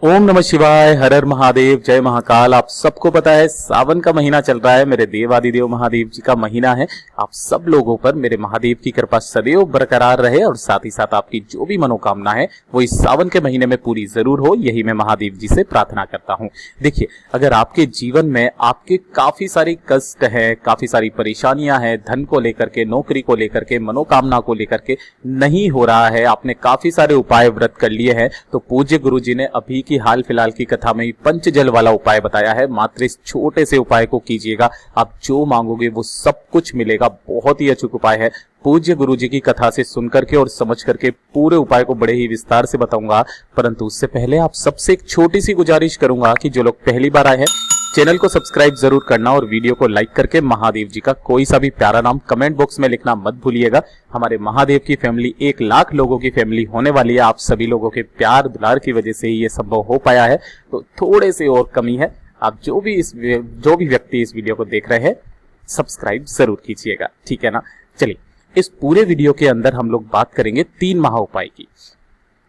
ओम नमः शिवाय, हर हर महादेव, जय महाकाल। आप सबको पता है सावन का महीना चल रहा है, मेरे देव आदिदेव महादेव जी का महीना है। आप सब लोगों पर मेरे महादेव की कृपा सदैव बरकरार रहे और साथ ही साथ आपकी जो भी मनोकामना है वो इस सावन के महीने में पूरी जरूर हो, यही मैं महादेव जी से प्रार्थना करता हूँ। देखिए, अगर आपके जीवन में आपके काफी सारी कष्ट है, काफी सारी परेशानियां हैं, धन को लेकर के, नौकरी को लेकर के, मनोकामना को लेकर के नहीं हो रहा है, आपने काफी सारे उपाय व्रत कर लिए हैं, तो पूज्य गुरु जी ने अभी की हाल फिलहाल की कथा में पंचजल वाला उपाय बताया है। मात्र इस छोटे से उपाय को कीजिएगा, आप जो मांगोगे वो सब कुछ मिलेगा। बहुत ही अचूक उपाय है। पूज्य गुरु जी की कथा से सुन करके और समझ करके पूरे उपाय को बड़े ही विस्तार से बताऊंगा, परंतु उससे पहले आप सबसे एक छोटी सी गुजारिश करूंगा कि जो लोग पहली बार आए हैं चैनल को सब्सक्राइब जरूर करना और वीडियो को लाइक करके महादेव जी का कोई सा भी प्यारा नाम कमेंट बॉक्स में लिखना मत भूलिएगा। हमारे महादेव की फैमिली 1 लाख लोगों की फैमिली होने वाली है। आप सभी लोगों के प्यार दुलार की वजह से ही ये संभव हो पाया है, तो थोड़े से और कमी है। आप जो भी व्यक्ति इस वीडियो को देख रहे हैं सब्सक्राइब जरूर कीजिएगा, ठीक है ना। चलिए, इस पूरे वीडियो के अंदर हम लोग बात करेंगे 3 महा उपाय की,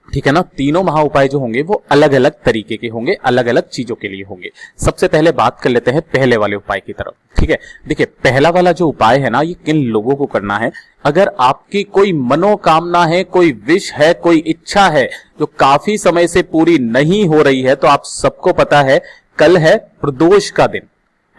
ठीक है ना। तीनों महा उपाय जो होंगे वो अलग अलग तरीके के होंगे, अलग अलग चीजों के लिए होंगे। सबसे पहले बात कर लेते हैं पहले वाले उपाय की तरफ, ठीक है। देखिए, पहला वाला जो उपाय है ना, ये किन लोगों को करना है? अगर आपकी कोई मनोकामना है, कोई विश है, कोई इच्छा है जो काफी समय से पूरी नहीं हो रही है, तो आप सबको पता है कल है प्रदोष का दिन,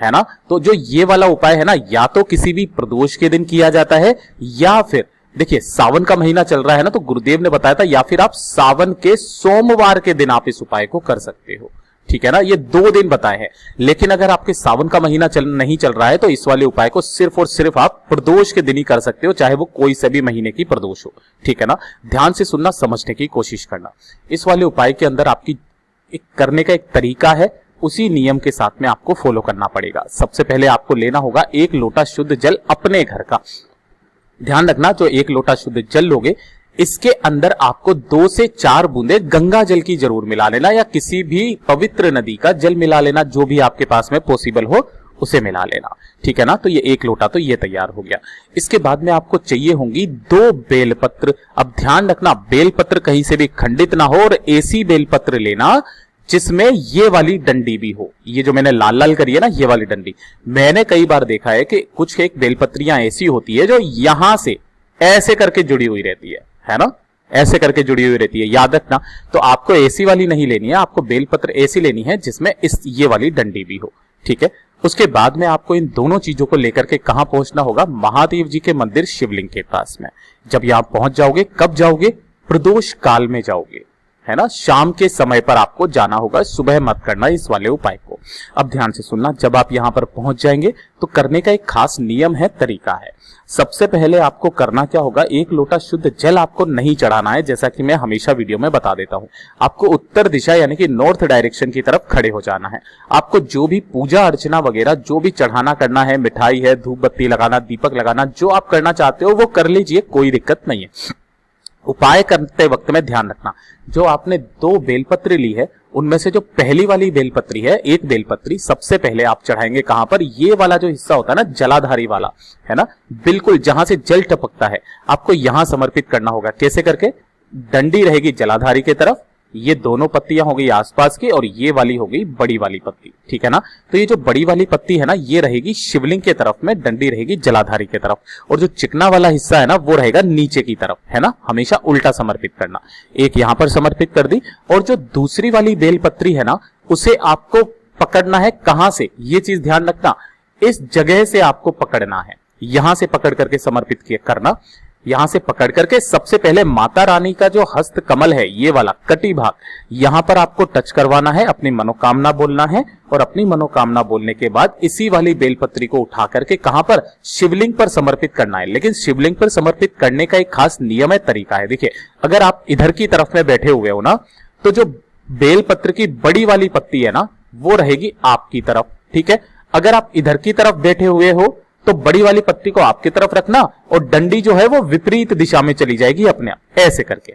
है ना। तो जो ये वाला उपाय है ना, या तो किसी भी प्रदोष के दिन किया जाता है, या फिर देखिए सावन का महीना चल रहा है ना, तो गुरुदेव ने बताया था, या फिर आप सावन के सोमवार के दिन आप इस उपाय को कर सकते हो, ठीक है ना। ये 2 दिन बताए हैं, लेकिन अगर आपके सावन का महीना नहीं चल रहा है तो इस वाले उपाय को सिर्फ और सिर्फ आप प्रदोष के दिन ही कर सकते हो, चाहे वो कोई से भी महीने की प्रदोष हो, ठीक है ना। ध्यान से सुनना, समझने की कोशिश करना। इस वाले उपाय के अंदर आपकी करने का एक तरीका है, उसी नियम के साथ में आपको फॉलो करना पड़ेगा। सबसे पहले आपको लेना होगा 1 लोटा शुद्ध जल अपने घर का। ध्यान रखना, जो 1 लोटा शुद्ध जल लोगे इसके अंदर आपको 2 से 4 बूंदे गंगा जल की जरूर मिला लेना, या किसी भी पवित्र नदी का जल मिला लेना, जो भी आपके पास में पॉसिबल हो उसे मिला लेना, ठीक है ना। तो ये 1 लोटा तो ये तैयार हो गया। इसके बाद में आपको चाहिए होंगी 2 बेलपत्र। अब ध्यान रखना, बेलपत्र कहीं से भी खंडित ना हो, और ऐसी बेलपत्र लेना जिसमें ये वाली डंडी भी हो। ये जो मैंने लाल लाल करी है ना, ये वाली डंडी, मैंने कई बार देखा है कि कुछ एक बेलपत्रियां ऐसी होती है जो यहां से ऐसे करके जुड़ी हुई रहती है ना, ऐसे करके जुड़ी हुई रहती है। याद रखना, तो आपको ऐसी वाली नहीं लेनी है, आपको बेलपत्र ऐसी लेनी है जिसमें ये वाली डंडी भी हो, ठीक है। उसके बाद में आपको इन दोनों चीजों को लेकर के कहां पहुंचना होगा? महादेव जी के मंदिर शिवलिंग के पास में। जब यहां पहुंच जाओगे, कब जाओगे? प्रदोष काल में जाओगे, है ना। शाम के समय पर आपको जाना होगा, सुबह मत करना इस वाले उपाय को। अब ध्यान से सुनना, जब आप यहां पर पहुंच जाएंगे तो करने का एक खास नियम है, तरीका है। सबसे पहले आपको करना क्या होगा? 1 लोटा शुद्ध जल आपको नहीं चढ़ाना है, जैसा कि मैं हमेशा वीडियो में बता देता हूं। आपको उत्तर दिशा यानी कि नॉर्थ डायरेक्शन की तरफ खड़े हो जाना है। आपको जो भी पूजा अर्चना वगैरह जो भी चढ़ाना करना है, मिठाई है, धूप बत्ती लगाना, दीपक लगाना, जो आप करना चाहते हो वो कर लीजिए, कोई दिक्कत नहीं है। उपाय करते वक्त में ध्यान रखना, जो आपने 2 बेलपत्री ली है उनमें से जो पहली वाली बेलपत्री है, 1 बेलपत्री सबसे पहले आप चढ़ाएंगे कहां पर? ये वाला जो हिस्सा होता है ना, जलाधारी वाला, है ना, बिल्कुल जहां से जल टपकता है, आपको यहां समर्पित करना होगा। कैसे करके? डंडी रहेगी जलाधारी की तरफ, ये दोनों पत्तियां हो गई आसपास की, और ये वाली हो गई बड़ी वाली पत्ती, ठीक है ना। तो ये जो बड़ी वाली पत्ती है ना, ये रहेगी शिवलिंग के तरफ में, डंडी रहेगी जलाधारी के तरफ, और जो चिकना वाला हिस्सा है ना वो रहेगा नीचे की तरफ, है ना। हमेशा उल्टा समर्पित करना। एक यहां पर समर्पित कर दी, और जो दूसरी वाली बेलपत्री है ना, उसे आपको पकड़ना है कहां से? ये चीज ध्यान रखना, इस जगह से आपको पकड़ना है, यहां से पकड़ करके समर्पित करना। यहां से पकड़ करके सबसे पहले माता रानी का जो हस्त कमल है, ये वाला कटी भाग, यहां पर आपको टच करवाना है, अपनी मनोकामना बोलना है, और अपनी मनोकामना बोलने के बाद इसी वाली बेलपत्री को उठा करके कहां पर? शिवलिंग पर समर्पित करना है। लेकिन शिवलिंग पर समर्पित करने का एक खास नियम है, तरीका है। देखिए, अगर आप इधर की तरफ में बैठे हुए हो ना, तो जो बेलपत्र की बड़ी वाली पत्ती है ना, वो रहेगी आपकी तरफ, ठीक है। अगर आप इधर की तरफ बैठे हुए हो तो बड़ी वाली पत्ती को आपकी तरफ रखना, और डंडी जो है वो विपरीत दिशा में चली जाएगी अपने आप, ऐसे करके,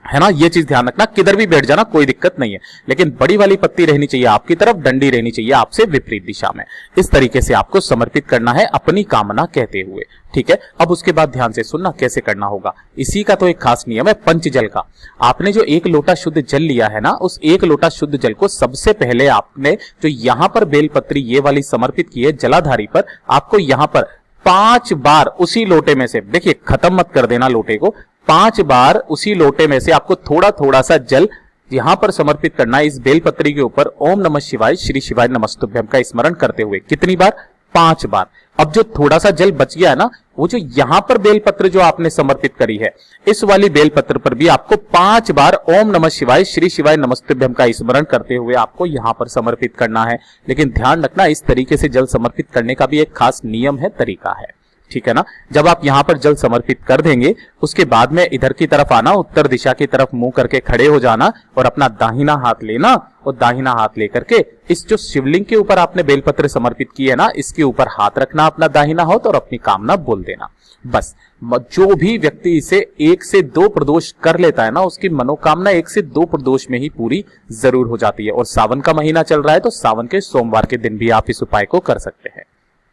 है ना। ये चीज ध्यान रखना, किधर भी बैठ जाना कोई दिक्कत नहीं है, लेकिन बड़ी वाली पत्ती रहनी चाहिए आपकी तरफ, डंडी रहनी चाहिए आपसे विपरीत दिशा में। इस तरीके से आपको समर्पित करना है अपनी कामना कहते हुए, ठीक है। अब उसके बाद ध्यान से सुनना कैसे करना होगा। इसी का तो एक खास नियम है पंचजल का। आपने जो 1 लोटा शुद्ध जल लिया है ना, उस 1 लोटा शुद्ध जल को सबसे पहले आपने जो यहां पर बेलपत्री ये वाली समर्पित की है जलाधारी पर, आपको यहां पर 5 बार उसी लोटे में से, देखिए खत्म मत कर देना लोटे को, 5 बार उसी लोटे में से आपको थोड़ा थोड़ा सा जल यहां पर समर्पित करना है इस बेलपत्री के ऊपर। ओम नमः शिवाय, श्री शिवाय नमस्तुभ्यम का स्मरण करते हुए। कितनी बार? 5 बार। अब जो थोड़ा सा जल बच गया है ना, वो जो यहां पर बेलपत्र जो आपने समर्पित करी है, इस वाली बेलपत्र पर भी आपको 5 बार ओम नमः शिवाय, श्री शिवाय नमस्तुभ्यम का स्मरण करते हुए आपको यहां पर समर्पित करना है। लेकिन ध्यान रखना, इस तरीके से जल समर्पित करने का भी एक खास नियम है, तरीका है, ठीक है ना। जब आप यहां पर जल समर्पित कर देंगे, उसके बाद में इधर की तरफ आना, उत्तर दिशा की तरफ मुंह करके खड़े हो जाना और अपना दाहिना हाथ लेना, और दाहिना हाथ लेकर के इस जो शिवलिंग के ऊपर आपने बेलपत्र समर्पित की है ना, इसके ऊपर हाथ रखना अपना दाहिना हाथ और अपनी कामना बोल देना। बस जो भी व्यक्ति इसे 1 से 2 प्रदोष कर लेता है ना, उसकी मनोकामना 1 से 2 प्रदोष में ही पूरी जरूर हो जाती है। और सावन का महीना चल रहा है, तो सावन के सोमवार के दिन भी आप इस उपाय को कर सकते हैं।